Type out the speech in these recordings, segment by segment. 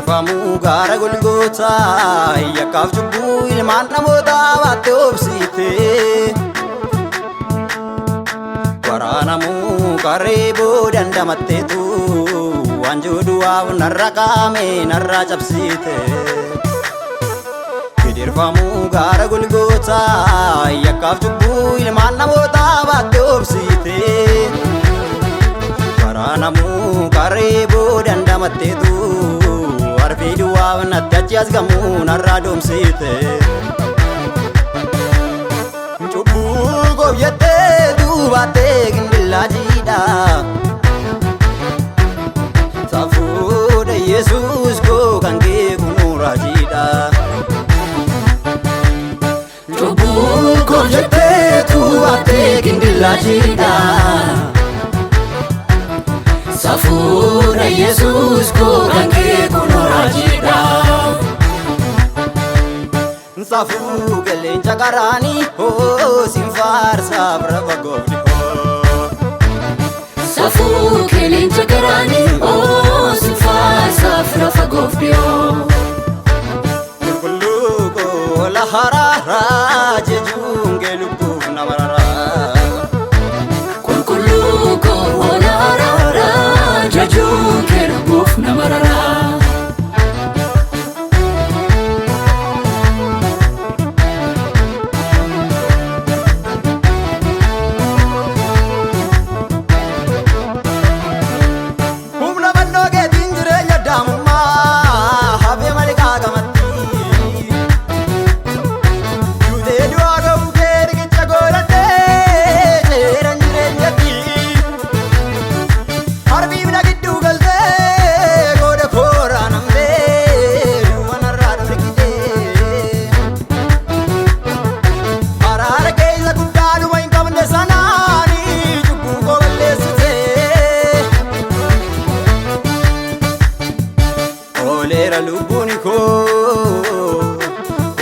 Dirfamuu gaara Golgootaa yakkaaf cubbuu ilmaan namootaa baatte obsite. Waraanamuu qarree boodan damatteetu waanjoo du'aaf narra qaame narra cabsite. Dirfamuu gaara Golgootaa yakkaaf cubbuu ilmaan namootaa baatte obsite. Waraanamuu qarree boodan damatteetu warfii du'aaf natti achi as gamuu narraa doomsite. Cubbuu goobyattee duubattee gindillaa jiidha. Saafuudha Yesuus koo kan kee kunuu raajiidha. Cubbuu goobyattee duubattee gindillaa jiidha. Saafuudha Yesuus koo kan kee kunuu raajiidha. Saafuu qilleensa qaraanii hoo siin faarsaa bira fagoofni hoo. Saafuu qilleensa qaraanii hoo siin faarsaa bira fagoofni hoo. Qulqulluu koo la haraaraa jechuun kee lubbuuf nama raraa. Qulqulluu koo la haraaraa jechuun kee lubbuuf nama raraa. Olera lubbuuni koo,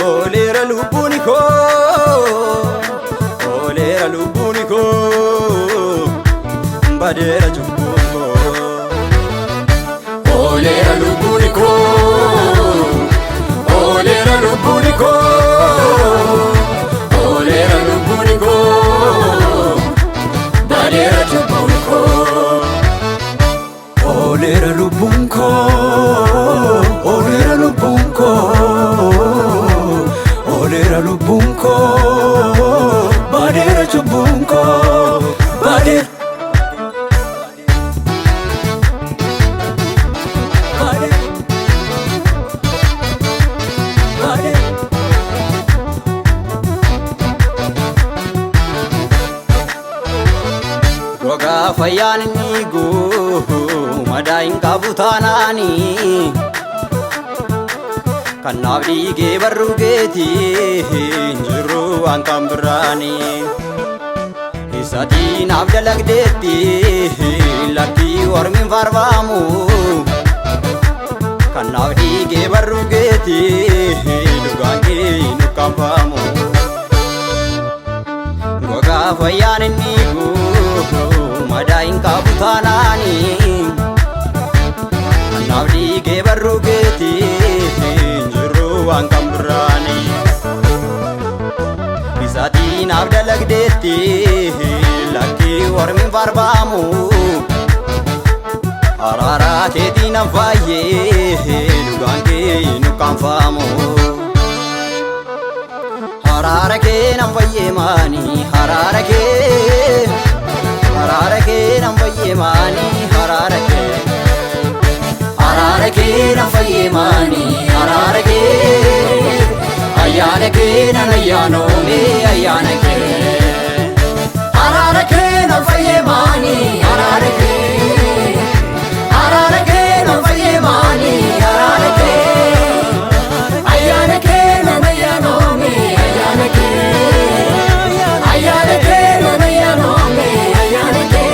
olera lubbuuni koo, olera lubbuuni koo, badeera cubbuun koo. Olera lubbuuni koo, olera lubbuuni koo, olera lubbuuni koo, badeera cubbuun koo. Olera lubbuun koo. Olera lubbuun koo, olera lubbuun koo, badeera cubbuun koo, badeera. Gogaa fayyaan inni goo madaa hin qabu taanaanii. Kanaaf dhiigee barruu keetii jiru waan kan biraanii. Isaatii naaf dalagdeetti lakkii ormiin faarfaamu. Kanaaf dhiigee barruu keetii dhugaan kee nu kanfaamu. Gogaa fayyaan inni goo madaa hin qabu taanaanii. Kanaaf dhiigee barruu keetii waan kan biraanii. Isaatii naaf dalagdeetti lakkii ormiin faarfaamu. Araaraa keetii nan faayyee dhugaan kee nu kanfaamu. Araara kee nan fayyee maanii araara kee, araara kee nan fayyee maanii araara kee. Araara kee nan fayyee maanii araara kee, ayyaana kee nan ayyaanoome ayyaana kee. Araara kee nan fayyee maanii araara kee, araara kee nan fayyee maanii araara kee. Ayyaana kee nan ayyaanoome ayyaana kee, ayyaana kee nan ayyaanoome ayyaana kee.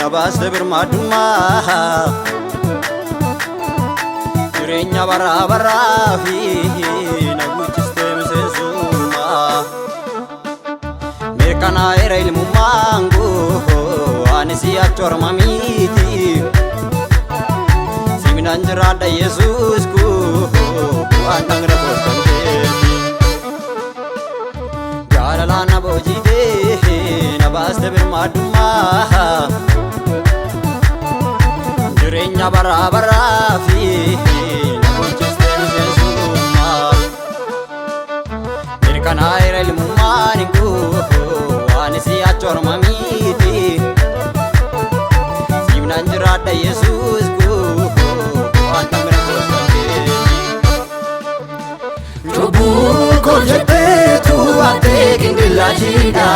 na baaste birmadummaa jireenya bara baraa fi na guuchiste miseensummaa mirkanaa'eera ilmummaan koo ani si achorma miti siminaan jiraadha Yesuus koo waan dhangna koostan keeti jaalalaan na boojitee na baaste birmadummaa jireenya bara baraa fi na guuchiste miseensummaa mirkanaa'eera ilmummaan koo ani si achorma miti siminaan jiraadha Yesuus koo waan dhangna koostan keeti cubbuu koo jetteetu ate kindillachidha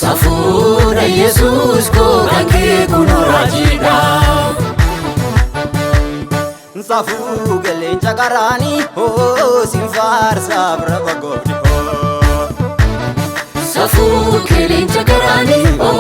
safuudha Yesuus koo kan kee kunoo raajidha safuu qilleensa qaraanii hoo sin faarsaaf raba goofni hoo safuu qilleensa qaraanii hoo